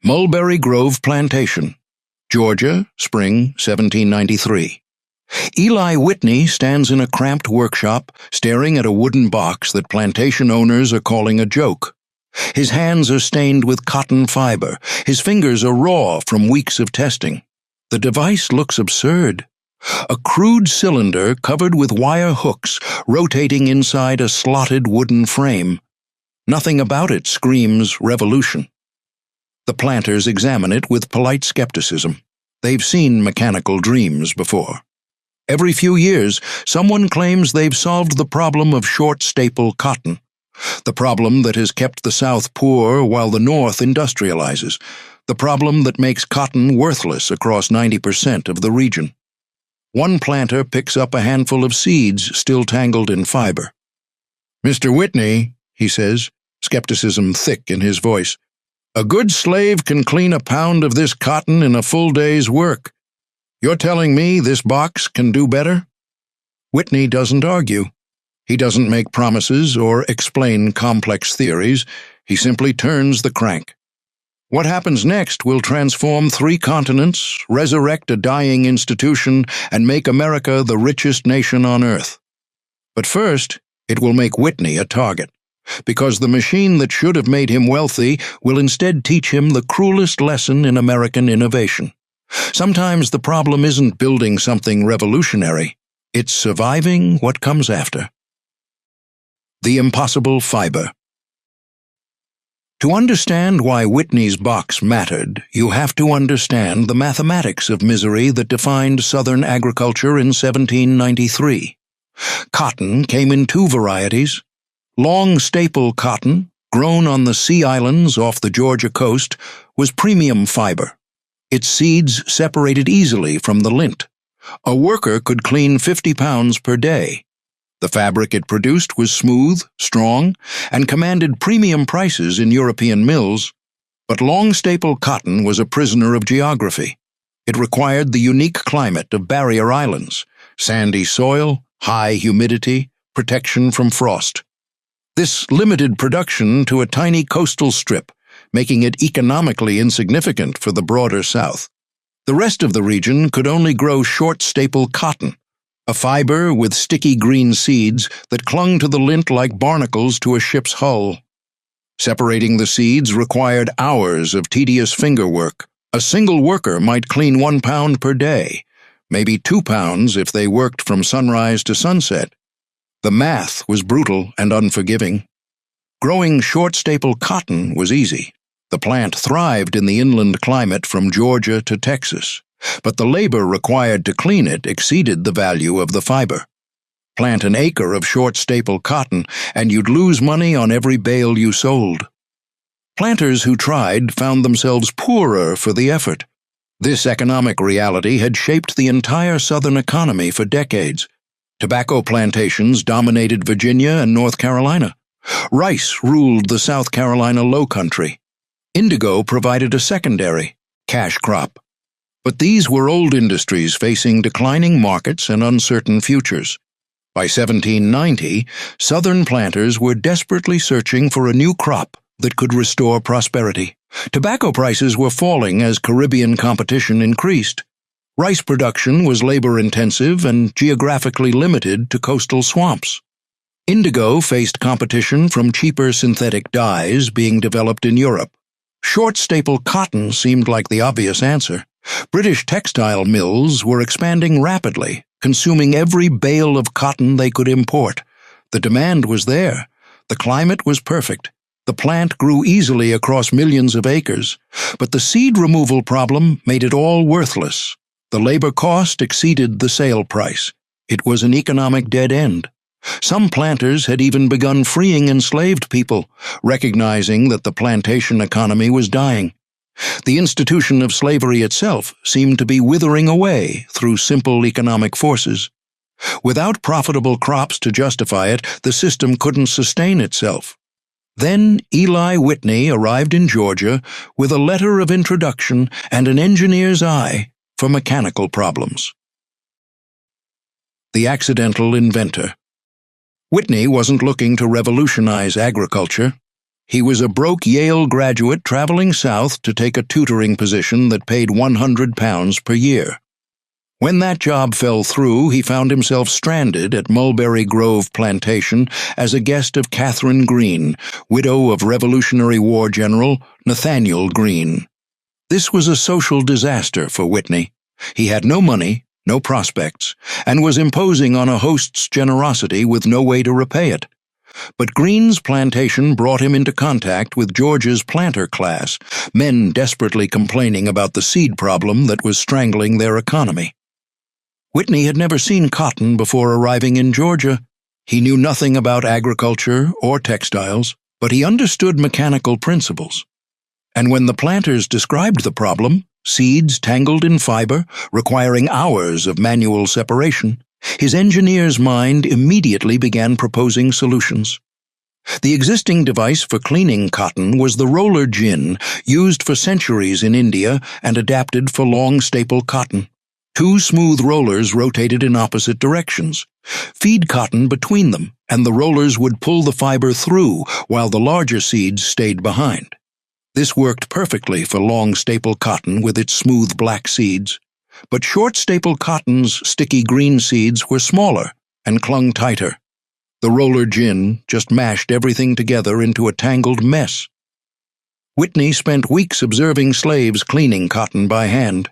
Mulberry Grove Plantation, Georgia, spring 1793. Eli Whitney stands in a cramped workshop, staring at a wooden box that plantation owners are calling a joke. His hands are stained with cotton fiber. His fingers are raw from weeks of testing. The device looks absurd. A crude cylinder covered with wire hooks rotating inside a slotted wooden frame. Nothing about it screams revolution. The planters examine it with polite skepticism. They've seen mechanical dreams before. Every few years, someone claims they've solved the problem of short-staple cotton, the problem that has kept the South poor while the North industrializes, the problem that makes cotton worthless across 90% of the region. One planter picks up a handful of seeds still tangled in fiber. "Mr. Whitney," he says, skepticism thick in his voice, "a good slave can clean a pound of this cotton in a full day's work. You're telling me this box can do better?" Whitney doesn't argue. He doesn't make promises or explain complex theories. He simply turns the crank. What happens next will transform 3 continents, resurrect a dying institution, and make America the richest nation on earth. But first, it will make Whitney a target, because the machine that should have made him wealthy will instead teach him the cruelest lesson in American innovation. Sometimes the problem isn't building something revolutionary, it's surviving what comes after. The impossible fiber. To understand why Whitney's box mattered, you have to understand the mathematics of misery that defined Southern agriculture in 1793. Cotton came in 2 varieties. Long staple cotton, grown on the sea islands off the Georgia coast, was premium fiber. Its seeds separated easily from the lint. A worker could clean 50 pounds per day. The fabric it produced was smooth, strong, and commanded premium prices in European mills. But long staple cotton was a prisoner of geography. It required the unique climate of barrier islands, sandy soil, high humidity, protection from frost. This limited production to a tiny coastal strip, making it economically insignificant for the broader South. The rest of the region could only grow short staple cotton, a fiber with sticky green seeds that clung to the lint like barnacles to a ship's hull. Separating the seeds required hours of tedious finger work. A single worker might clean 1 pound per day, maybe 2 pounds if they worked from sunrise to sunset. The math was brutal and unforgiving. Growing short staple cotton was easy. The plant thrived in the inland climate from Georgia to Texas, but the labor required to clean it exceeded the value of the fiber. Plant an acre of short staple cotton, and you'd lose money on every bale you sold. Planters who tried found themselves poorer for the effort. This economic reality had shaped the entire Southern economy for decades. Tobacco plantations dominated Virginia and North Carolina. Rice ruled the South Carolina Lowcountry. Indigo provided a secondary, cash crop. But these were old industries facing declining markets and uncertain futures. By 1790, Southern planters were desperately searching for a new crop that could restore prosperity. Tobacco prices were falling as Caribbean competition increased. Rice production was labor-intensive and geographically limited to coastal swamps. Indigo faced competition from cheaper synthetic dyes being developed in Europe. Short staple cotton seemed like the obvious answer. British textile mills were expanding rapidly, consuming every bale of cotton they could import. The demand was there. The climate was perfect. The plant grew easily across millions of acres, but the seed removal problem made it all worthless. The labor cost exceeded the sale price. It was an economic dead end. Some planters had even begun freeing enslaved people, recognizing that the plantation economy was dying. The institution of slavery itself seemed to be withering away through simple economic forces. Without profitable crops to justify it, the system couldn't sustain itself. Then Eli Whitney arrived in Georgia with a letter of introduction and an engineer's eye for mechanical problems. The accidental inventor. Whitney wasn't looking to revolutionize agriculture. He was a broke Yale graduate traveling south to take a tutoring position that paid £100 per year. When that job fell through, he found himself stranded at Mulberry Grove Plantation as a guest of Catherine Greene, widow of Revolutionary War General Nathaniel Greene. This was a social disaster for Whitney. He had no money, no prospects, and was imposing on a host's generosity with no way to repay it. But Greene's plantation brought him into contact with Georgia's planter class, men desperately complaining about the seed problem that was strangling their economy. Whitney had never seen cotton before arriving in Georgia. He knew nothing about agriculture or textiles, but he understood mechanical principles. And when the planters described the problem, seeds tangled in fiber, requiring hours of manual separation, his engineer's mind immediately began proposing solutions. The existing device for cleaning cotton was the roller gin, used for centuries in India and adapted for long staple cotton. Two smooth rollers rotated in opposite directions. Feed cotton between them, and the rollers would pull the fiber through while the larger seeds stayed behind. This worked perfectly for long staple cotton with its smooth black seeds, but short staple cotton's sticky green seeds were smaller and clung tighter. The roller gin just mashed everything together into a tangled mess. Whitney spent weeks observing slaves cleaning cotton by hand.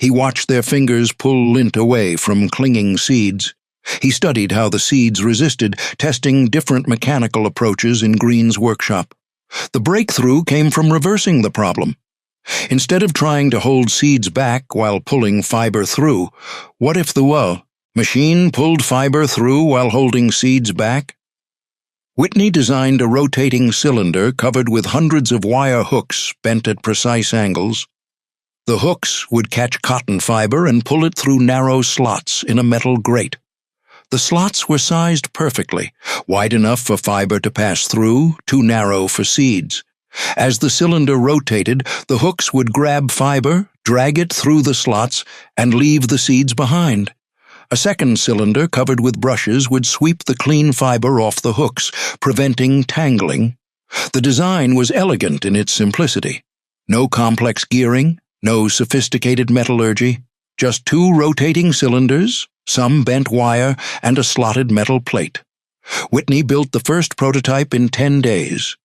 He watched their fingers pull lint away from clinging seeds. He studied how the seeds resisted, testing different mechanical approaches in Greene's workshop. The breakthrough came from reversing the problem. Instead of trying to hold seeds back while pulling fiber through, what if the machine pulled fiber through while holding seeds back? Whitney designed a rotating cylinder covered with hundreds of wire hooks bent at precise angles. The hooks would catch cotton fiber and pull it through narrow slots in a metal grate. The slots were sized perfectly, wide enough for fiber to pass through, too narrow for seeds. As the cylinder rotated, the hooks would grab fiber, drag it through the slots, and leave the seeds behind. A second cylinder covered with brushes would sweep the clean fiber off the hooks, preventing tangling. The design was elegant in its simplicity. No complex gearing, no sophisticated metallurgy, just two rotating cylinders, some bent wire, and a slotted metal plate. Whitney built the first prototype in 10 days.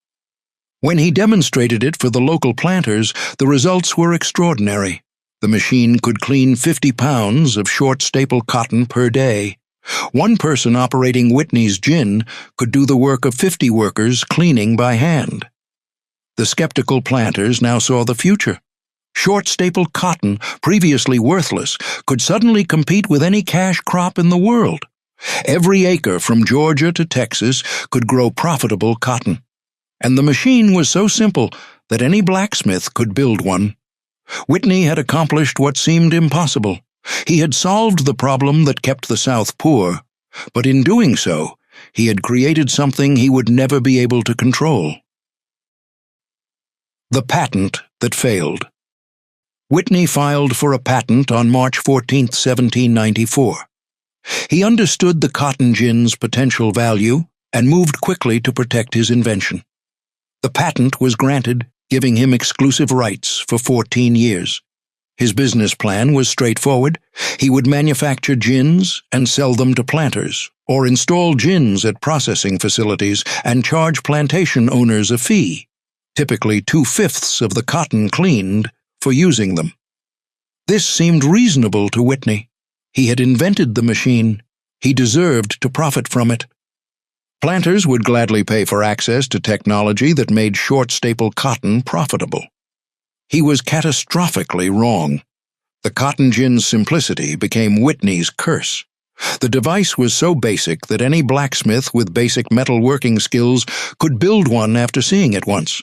When he demonstrated it for the local planters, the results were extraordinary. The machine could clean 50 pounds of short staple cotton per day. One person operating Whitney's gin could do the work of 50 workers cleaning by hand. The skeptical planters now saw the future. Short staple cotton, previously worthless, could suddenly compete with any cash crop in the world. Every acre from Georgia to Texas could grow profitable cotton. And the machine was so simple that any blacksmith could build one. Whitney had accomplished what seemed impossible. He had solved the problem that kept the South poor, but in doing so, he had created something he would never be able to control. The patent that failed. Whitney filed for a patent on March 14, 1794. He understood the cotton gin's potential value and moved quickly to protect his invention. The patent was granted, giving him exclusive rights for 14 years. His business plan was straightforward. He would manufacture gins and sell them to planters, or install gins at processing facilities and charge plantation owners a fee, typically 2/5 of the cotton cleaned, for using them. This seemed reasonable to Whitney. He had invented the machine. He deserved to profit from it. Planters would gladly pay for access to technology that made short staple cotton profitable. He was catastrophically wrong. The cotton gin's simplicity became Whitney's curse. The device was so basic that any blacksmith with basic metal working skills could build one after seeing it once.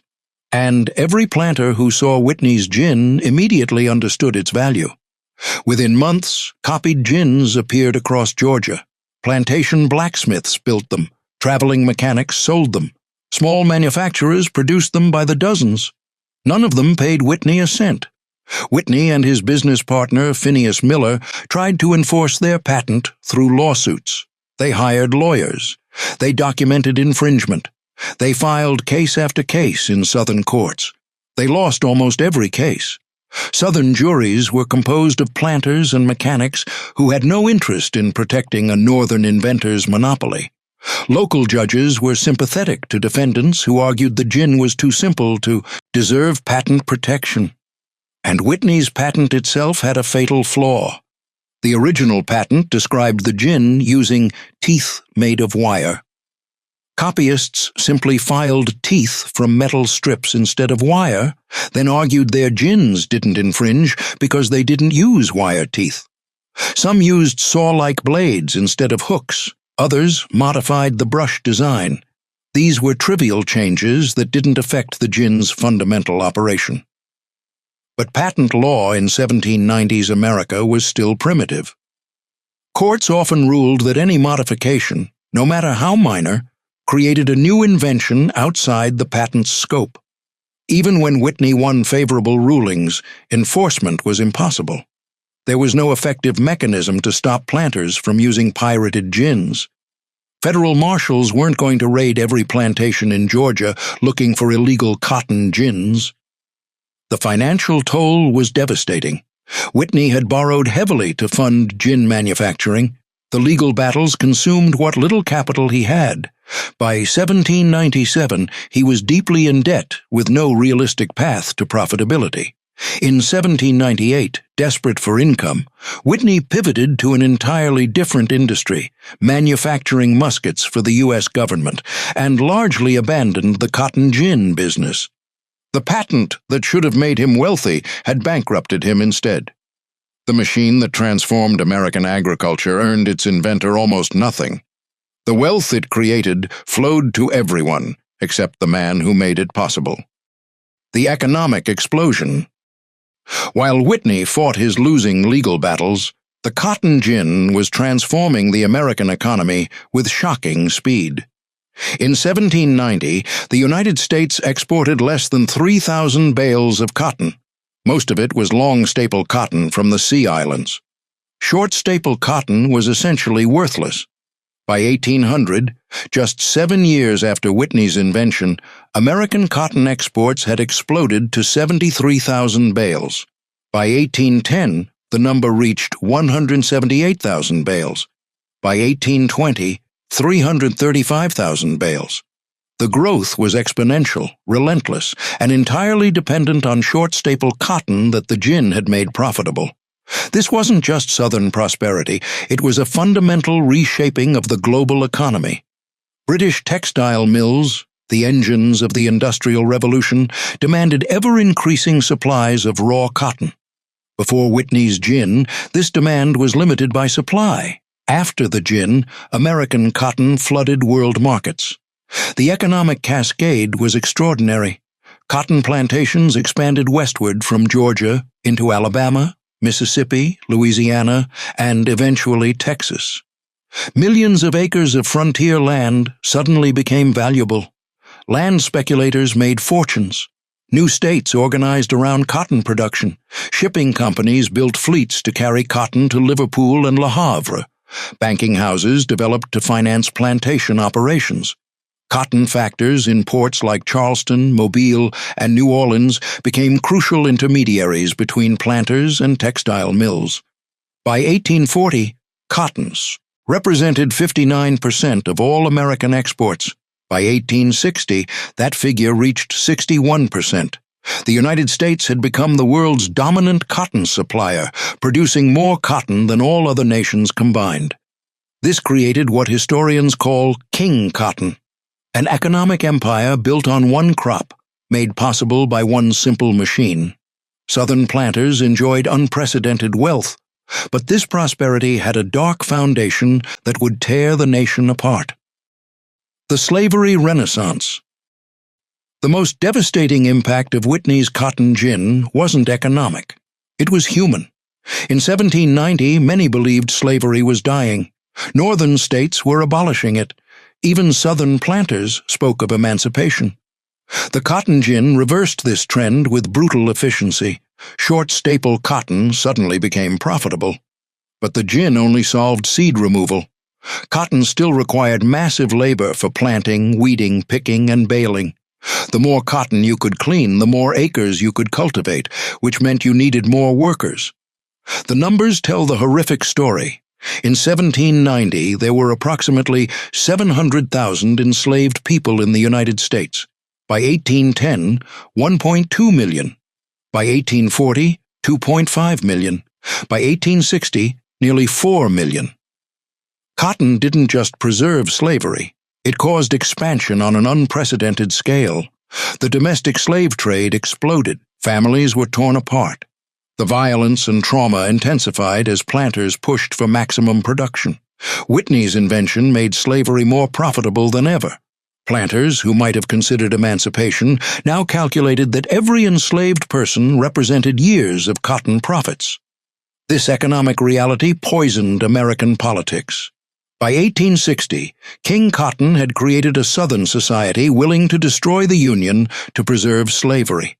And every planter who saw Whitney's gin immediately understood its value. Within months, copied gins appeared across Georgia. Plantation blacksmiths built them. Traveling mechanics sold them. Small manufacturers produced them by the dozens. None of them paid Whitney a cent. Whitney and his business partner, Phineas Miller, tried to enforce their patent through lawsuits. They hired lawyers. They documented infringement. They filed case after case in Southern courts. They lost almost every case. Southern juries were composed of planters and mechanics who had no interest in protecting a Northern inventor's monopoly. Local judges were sympathetic to defendants who argued the gin was too simple to deserve patent protection. And Whitney's patent itself had a fatal flaw. The original patent described the gin using teeth made of wire. Copyists simply filed teeth from metal strips instead of wire, then argued their gins didn't infringe because they didn't use wire teeth. Some used saw-like blades instead of hooks. Others modified the brush design. These were trivial changes that didn't affect the gin's fundamental operation. But patent law in 1790s America was still primitive. Courts often ruled that any modification, no matter how minor, created a new invention outside the patent's scope. Even when Whitney won favorable rulings, enforcement was impossible. There was no effective mechanism to stop planters from using pirated gins. Federal marshals weren't going to raid every plantation in Georgia looking for illegal cotton gins. The financial toll was devastating. Whitney had borrowed heavily to fund gin manufacturing. The legal battles consumed what little capital he had. By 1797, he was deeply in debt with no realistic path to profitability. In 1798, desperate for income, Whitney pivoted to an entirely different industry, manufacturing muskets for the U.S. government, and largely abandoned the cotton gin business. The patent that should have made him wealthy had bankrupted him instead. The machine that transformed American agriculture earned its inventor almost nothing. The wealth it created flowed to everyone, except the man who made it possible. The economic explosion. While Whitney fought his losing legal battles, the cotton gin was transforming the American economy with shocking speed. In 1790, the United States exported less than 3,000 bales of cotton. Most of it was long staple cotton from the Sea Islands. Short staple cotton was essentially worthless. By 1800, just 7 years after Whitney's invention, American cotton exports had exploded to 73,000 bales. By 1810, the number reached 178,000 bales. By 1820, 335,000 bales. The growth was exponential, relentless, and entirely dependent on short staple cotton that the gin had made profitable. This wasn't just Southern prosperity, it was a fundamental reshaping of the global economy. British textile mills, the engines of the Industrial Revolution, demanded ever-increasing supplies of raw cotton. Before Whitney's gin, this demand was limited by supply. After the gin, American cotton flooded world markets. The economic cascade was extraordinary. Cotton plantations expanded westward from Georgia into Alabama, Mississippi, Louisiana, and eventually Texas. Millions of acres of frontier land suddenly became valuable. Land speculators made fortunes. New states organized around cotton production. Shipping companies built fleets to carry cotton to Liverpool and Le Havre. Banking houses developed to finance plantation operations. Cotton factors in ports like Charleston, Mobile, and New Orleans became crucial intermediaries between planters and textile mills. By 1840, cottons represented 59% of all American exports. By 1860, that figure reached 61%. The United States had become the world's dominant cotton supplier, producing more cotton than all other nations combined. This created what historians call king cotton, an economic empire built on one crop, made possible by one simple machine. Southern planters enjoyed unprecedented wealth, but this prosperity had a dark foundation that would tear the nation apart. The Slavery Renaissance. The most devastating impact of Whitney's cotton gin wasn't economic. It was human. In 1790, many believed slavery was dying. Northern states were abolishing it. Even Southern planters spoke of emancipation. The cotton gin reversed this trend with brutal efficiency. Short staple cotton suddenly became profitable. But the gin only solved seed removal. Cotton still required massive labor for planting, weeding, picking, and baling. The more cotton you could clean, the more acres you could cultivate, which meant you needed more workers. The numbers tell the horrific story. In 1790, there were approximately 700,000 enslaved people in the United States. By 1810, 1.2 million. By 1840, 2.5 million. By 1860, nearly 4 million. Cotton didn't just preserve slavery. It caused expansion on an unprecedented scale. The domestic slave trade exploded. Families were torn apart. The violence and trauma intensified as planters pushed for maximum production. Whitney's invention made slavery more profitable than ever. Planters, who might have considered emancipation, now calculated that every enslaved person represented years of cotton profits. This economic reality poisoned American politics. By 1860, King Cotton had created a Southern society willing to destroy the Union to preserve slavery.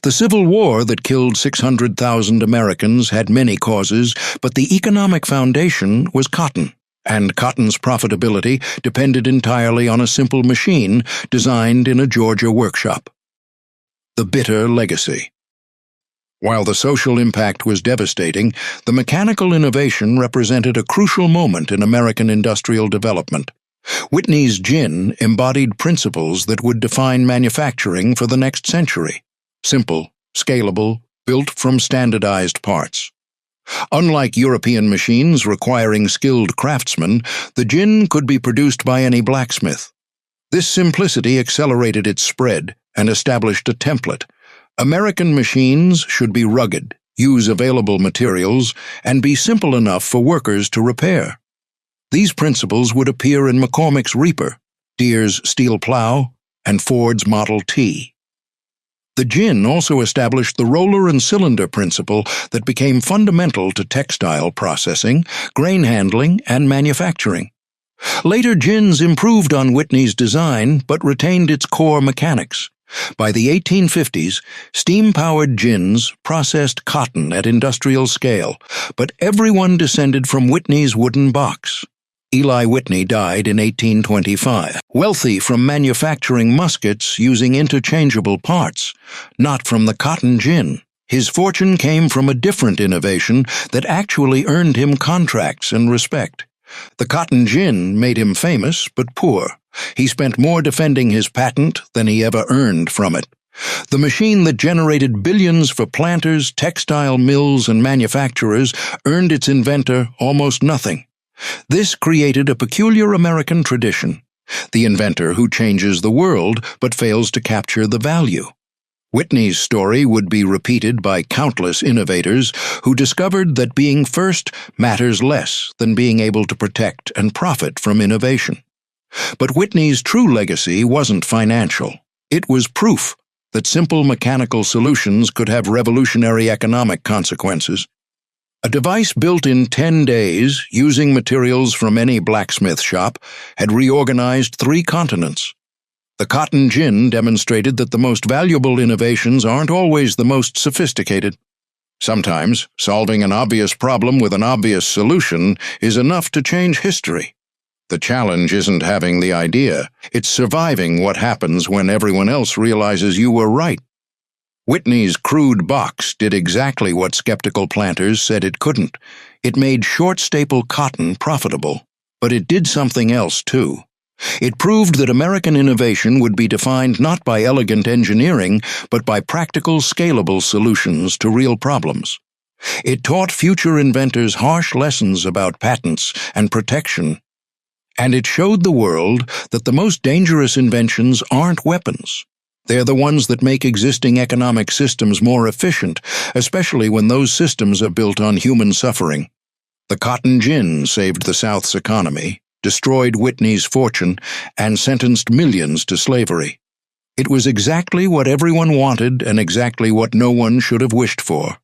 The Civil War that killed 600,000 Americans had many causes, but the economic foundation was cotton, and cotton's profitability depended entirely on a simple machine designed in a Georgia workshop. The bitter legacy. While the social impact was devastating, the mechanical innovation represented a crucial moment in American industrial development. Whitney's gin embodied principles that would define manufacturing for the next century. Simple, scalable, built from standardized parts. Unlike European machines requiring skilled craftsmen, the gin could be produced by any blacksmith. This simplicity accelerated its spread and established a template. American machines should be rugged, use available materials, and be simple enough for workers to repair. These principles would appear in McCormick's Reaper, Deere's steel plow, and Ford's Model T. The gin also established the roller and cylinder principle that became fundamental to textile processing, grain handling, and manufacturing. Later gins improved on Whitney's design but retained its core mechanics. By the 1850s, steam-powered gins processed cotton at industrial scale, but everyone descended from Whitney's wooden box. Eli Whitney died in 1825, wealthy from manufacturing muskets using interchangeable parts, not from the cotton gin. His fortune came from a different innovation that actually earned him contracts and respect. The cotton gin made him famous but poor. He spent more defending his patent than he ever earned from it. The machine that generated billions for planters, textile mills, and manufacturers earned its inventor almost nothing. This created a peculiar American tradition: the inventor who changes the world but fails to capture the value. Whitney's story would be repeated by countless innovators who discovered that being first matters less than being able to protect and profit from innovation. But Whitney's true legacy wasn't financial. It was proof that simple mechanical solutions could have revolutionary economic consequences. A device built in 10 days, using materials from any blacksmith shop, had reorganized 3 continents. The cotton gin demonstrated that the most valuable innovations aren't always the most sophisticated. Sometimes, solving an obvious problem with an obvious solution is enough to change history. The challenge isn't having the idea, it's surviving what happens when everyone else realizes you were right. Whitney's Crude box did exactly what skeptical planters said it couldn't. It made short-staple cotton profitable. But it did something else, too. It proved that American innovation would be defined not by elegant engineering, but by practical, scalable solutions to real problems. It taught future inventors harsh lessons about patents and protection. And it showed the world that the most dangerous inventions aren't weapons. They're the ones that make existing economic systems more efficient, especially when those systems are built on human suffering. The cotton gin saved the South's economy, destroyed Whitney's fortune, and sentenced millions to slavery. It was exactly what everyone wanted and exactly what no one should have wished for.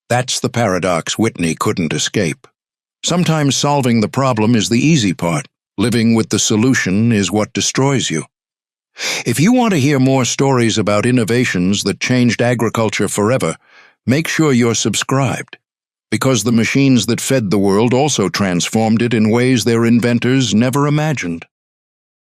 That's the paradox Whitney couldn't escape. Sometimes solving the problem is the easy part. Living with the solution is what destroys you. If you want to hear more stories about innovations that changed agriculture forever, make sure you're subscribed. because the machines that fed the world also transformed it in ways their inventors never imagined.